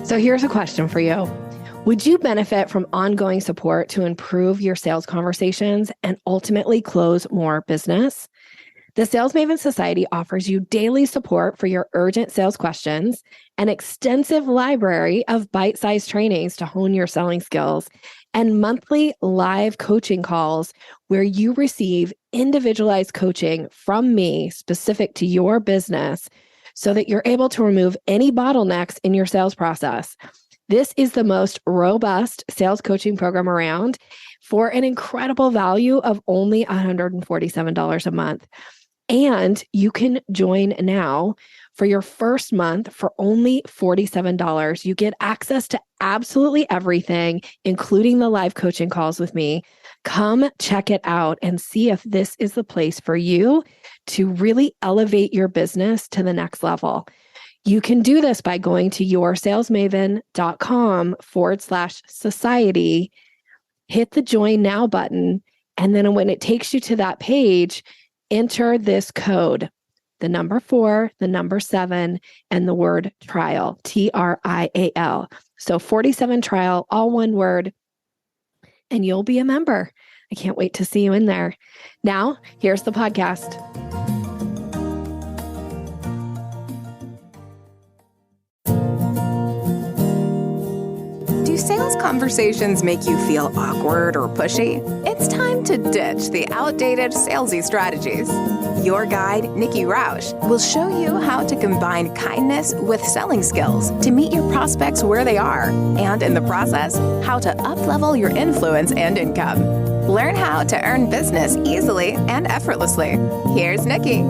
So here's a question for you. Would you benefit from ongoing support to improve your sales conversations and ultimately close more business? The Sales Maven Society offers you daily support for your urgent sales questions, an extensive library of bite-sized trainings to hone your selling skills, and monthly live coaching calls where you receive individualized coaching from me specific to your business so that you're able to remove any bottlenecks in your sales process. This is the most robust sales coaching program around for an incredible value of only $147 a month. And you can join now for your first month for only $47. You get access to absolutely everything, including the live coaching calls with me. Come check it out and see if this is the place for you to really elevate your business to the next level. You can do this by going to yoursalesmaven.com/society, hit the join now button. And then when it takes you to that page, enter this code, the number 4, the number 7, and the word trial, TRIAL. So 47 trial, all one word, and you'll be a member. I can't wait to see you in there. Now, here's the podcast. Do sales conversations make you feel awkward or pushy? It's time to ditch the outdated salesy strategies. Your guide, Nikki Roush, will show you how to combine kindness with selling skills to meet your prospects where they are, and in the process, how to up-level your influence and income. Learn how to earn business easily and effortlessly. Here's Nikki.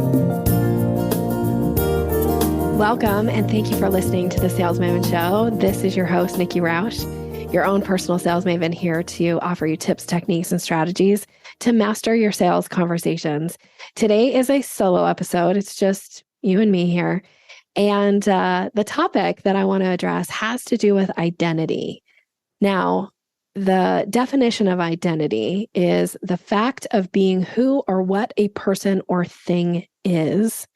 Welcome, and thank you for listening to the Sales Maven Show. This is your host, Nikki Roush, your own personal sales maven, here to offer you tips, techniques, and strategies to master your sales conversations. Today is a solo episode. It's just you and me here. And the topic that I want to address has to do with identity. Now, the definition of identity is the fact of being who or what a person or thing is.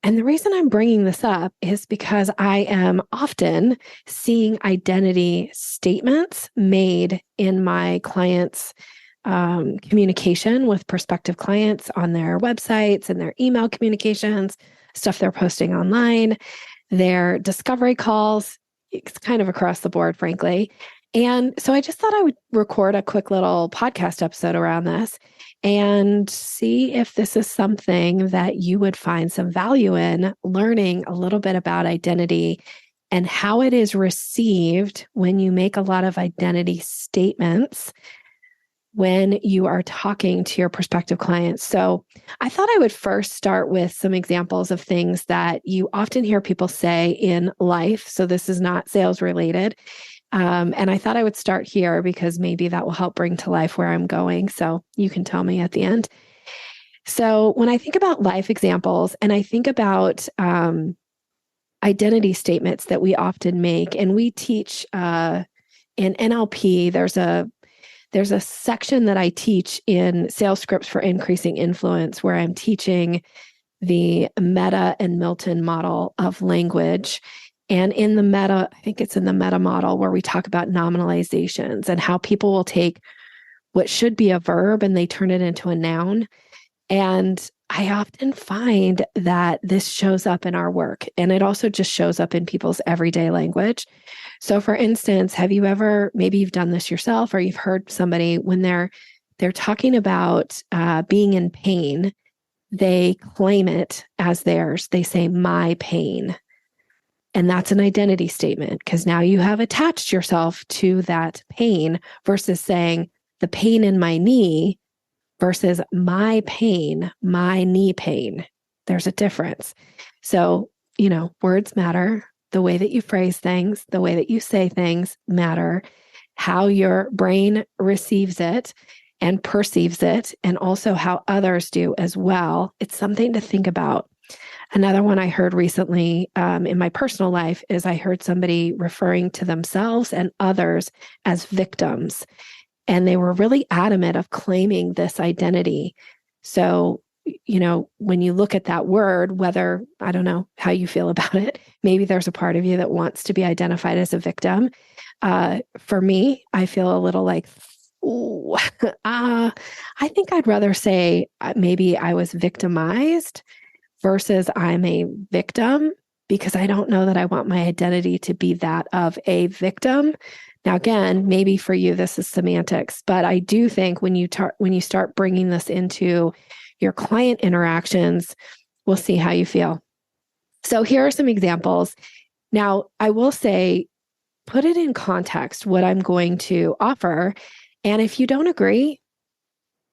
And the reason I'm bringing this up is because I am often seeing identity statements made in my clients' communication with prospective clients on their websites and their email communications, stuff they're posting online, their discovery calls. It's kind of across the board, frankly. And so I just thought I would record a quick little podcast episode around this and see if this is something that you would find some value in, learning a little bit about identity and how it is received when you make a lot of identity statements when you are talking to your prospective clients. So I thought I would first start with some examples of things that you often hear people say in life. So this is not sales related. And I thought I would start here because maybe that will help bring to life where I'm going. So you can tell me at the end. So when I think about life examples and I think about identity statements that we often make, and we teach in NLP, there's a section that I teach in Sales Scripts for Increasing Influence where I'm teaching the Meta and Milton model of language. And in the meta, I think it's in the meta model where we talk about nominalizations and how people will take what should be a verb and they turn it into a noun. And I often find that this shows up in our work, and it also just shows up in people's everyday language. So for instance, have you ever, maybe you've done this yourself, or you've heard somebody when they're talking about being in pain, they claim it as theirs. They say, my pain. And that's an identity statement because now you have attached yourself to that pain versus saying the pain in my knee versus my pain, my knee pain. There's a difference. So, words matter. The way that you phrase things, the way that you say things matter. How your brain receives it and perceives it, and also how others do as well. It's something to think about. Another one I heard recently in my personal life is I heard somebody referring to themselves and others as victims. And they were really adamant of claiming this identity. So, when you look at that word, whether, I don't know how you feel about it, maybe there's a part of you that wants to be identified as a victim. For me, I feel a little like, ooh, I think I'd rather say maybe I was victimized versus I'm a victim, because I don't know that I want my identity to be that of a victim. Now, again, maybe for you, this is semantics, but I do think when you start bringing this into your client interactions, we'll see how you feel. So here are some examples. Now, I will say, put it in context, what I'm going to offer. And if you don't agree,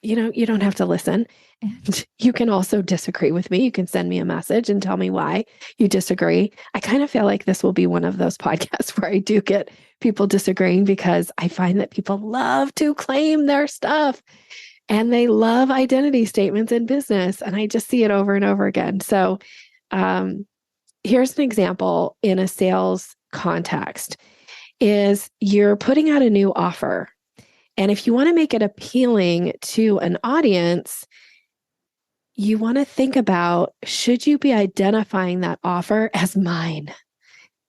you don't have to listen. And you can also disagree with me. You can send me a message and tell me why you disagree. I kind of feel like this will be one of those podcasts where I do get people disagreeing, because I find that people love to claim their stuff and they love identity statements in business. And I just see it over and over again. So here's an example in a sales context is you're putting out a new offer. And if you want to make it appealing to an audience, you want to think about, should you be identifying that offer as mine?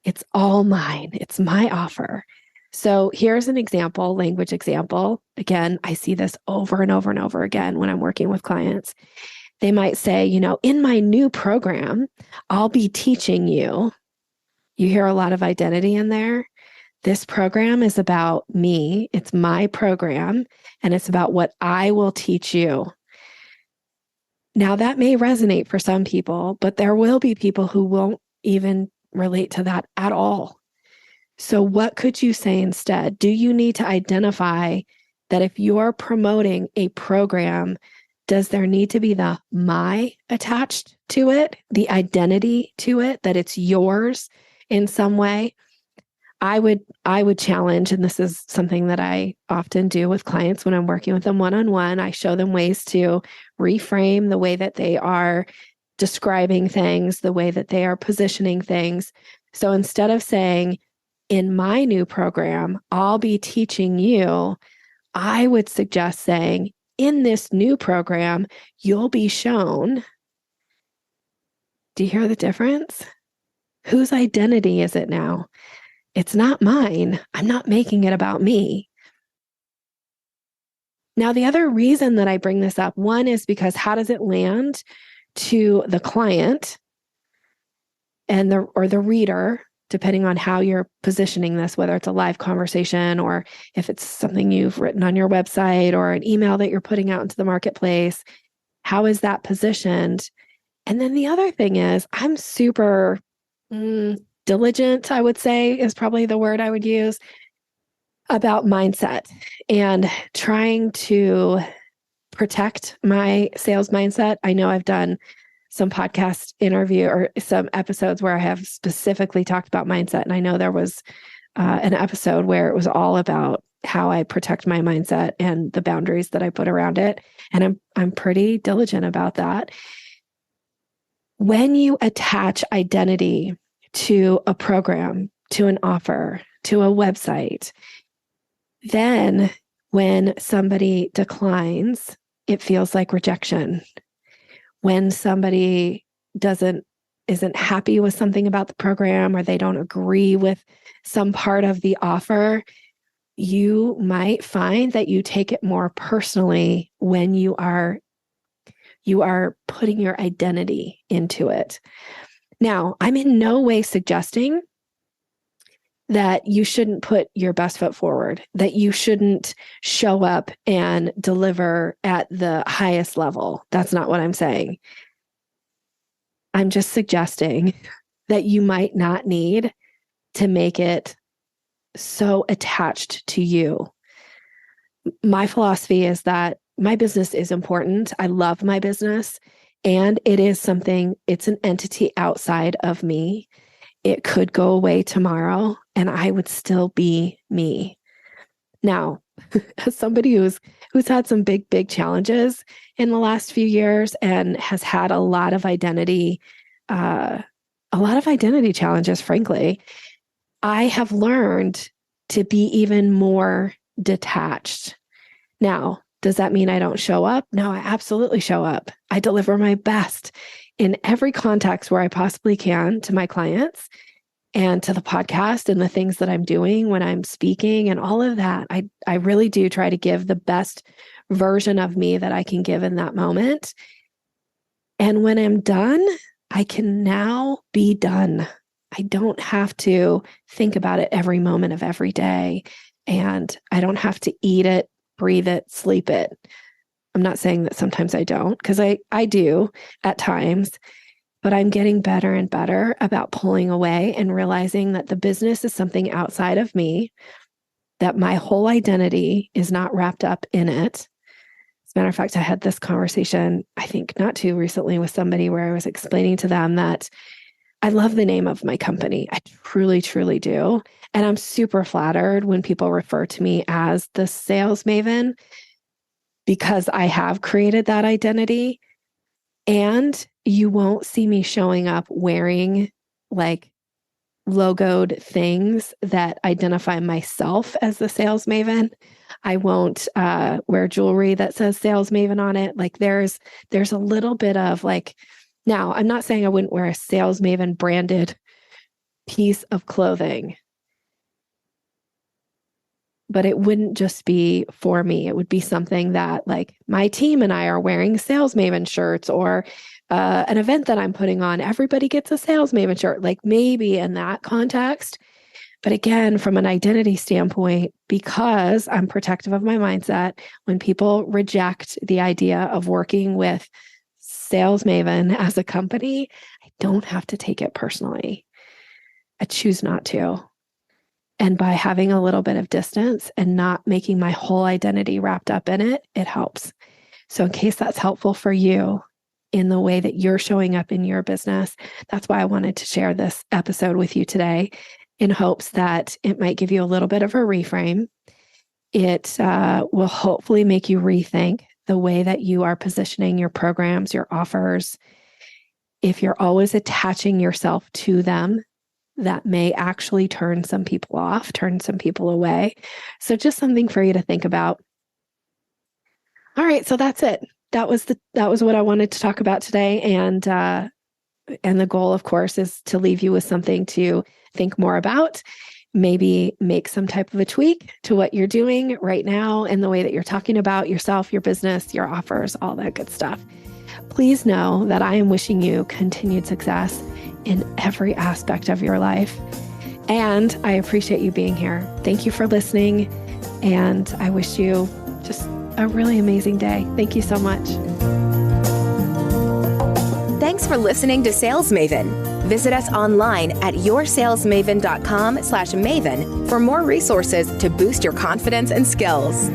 It's all mine. It's my offer. So here's an example, language example. Again, I see this over and over and over again when I'm working with clients. They might say, in my new program, I'll be teaching you. You hear a lot of identity in there. This program is about me. It's my program, and it's about what I will teach you. Now, that may resonate for some people, but there will be people who won't even relate to that at all. So what could you say instead? Do you need to identify that if you're promoting a program, does there need to be the my attached to it, the identity to it, that it's yours in some way? I would challenge, and this is something that I often do with clients when I'm working with them one-on-one. I show them ways to reframe the way that they are describing things, the way that they are positioning things. So instead of saying, in my new program, I'll be teaching you, I would suggest saying, in this new program, you'll be shown. Do you hear the difference? Whose identity is it now? It's not mine. I'm not making it about me. Now, the other reason that I bring this up, one is because how does it land to the client and the reader, depending on how you're positioning this, whether it's a live conversation or if it's something you've written on your website or an email that you're putting out into the marketplace, how is that positioned? And then the other thing is, I'm super diligent, I would say, is probably the word I would use, about mindset and trying to protect my sales mindset. I know I've done some podcast interview or some episodes where I have specifically talked about mindset. And I know there was an episode where it was all about how I protect my mindset and the boundaries that I put around it. And I'm pretty diligent about that. When you attach identity to a program, to an offer, to a website, then when somebody declines, it feels like rejection. When somebody isn't happy with something about the program, or they don't agree with some part of the offer, you might find that you take it more personally when you are putting your identity into it. Now, I'm in no way suggesting that you shouldn't put your best foot forward, that you shouldn't show up and deliver at the highest level. That's not what I'm saying. I'm just suggesting that you might not need to make it so attached to you. My philosophy is that my business is important. I love my business. And it is it's an entity outside of me. It could go away tomorrow and I would still be me. Now, as somebody who's had some big challenges in the last few years and has had a lot of identity challenges, frankly, I have learned to be even more detached. Now, Does that mean I don't show up? No, I absolutely show up. I deliver my best in every context where I possibly can to my clients and to the podcast and the things that I'm doing when I'm speaking and all of that. I really do try to give the best version of me that I can give in that moment. And when I'm done, I can now be done. I don't have to think about it every moment of every day. And I don't have to eat it, breathe it, sleep it. I'm not saying that sometimes I don't, because I do at times, but I'm getting better and better about pulling away and realizing that the business is something outside of me, that my whole identity is not wrapped up in it. As a matter of fact, I had this conversation, I think not too recently, with somebody where I was explaining to them that I love the name of my company. I truly, truly do. And I'm super flattered when people refer to me as the sales maven, because I have created that identity. And you won't see me showing up wearing like logoed things that identify myself as the sales maven. I won't wear jewelry that says sales maven on it. Like there's a little bit of like, now I'm not saying I wouldn't wear a sales maven branded piece of clothing, but it wouldn't just be for me. It would be something that like my team and I are wearing sales maven shirts, or an event that I'm putting on, everybody gets a sales maven shirt, like maybe in that context. But again, from an identity standpoint, because I'm protective of my mindset, when people reject the idea of working with Sales Maven as a company, I don't have to take it personally. I choose not to. And by having a little bit of distance and not making my whole identity wrapped up in it, it helps. So in case that's helpful for you in the way that you're showing up in your business, that's why I wanted to share this episode with you today, in hopes that it might give you a little bit of a reframe. It will hopefully make you rethink the way that you are positioning your programs, your offers. If you're always attaching yourself to them, that may actually turn some people off, turn some people away. So just something for you to think about. All right, so that's it. That was what I wanted to talk about today. And the goal, of course, is to leave you with something to think more about. Maybe make some type of a tweak to what you're doing right now and the way that you're talking about yourself, your business, your offers, all that good stuff. Please know that I am wishing you continued success in every aspect of your life. And I appreciate you being here. Thank you for listening. And I wish you just a really amazing day. Thank you so much. Thanks for listening to Sales Maven. Visit us online at yoursalesmaven.com/maven for more resources to boost your confidence and skills.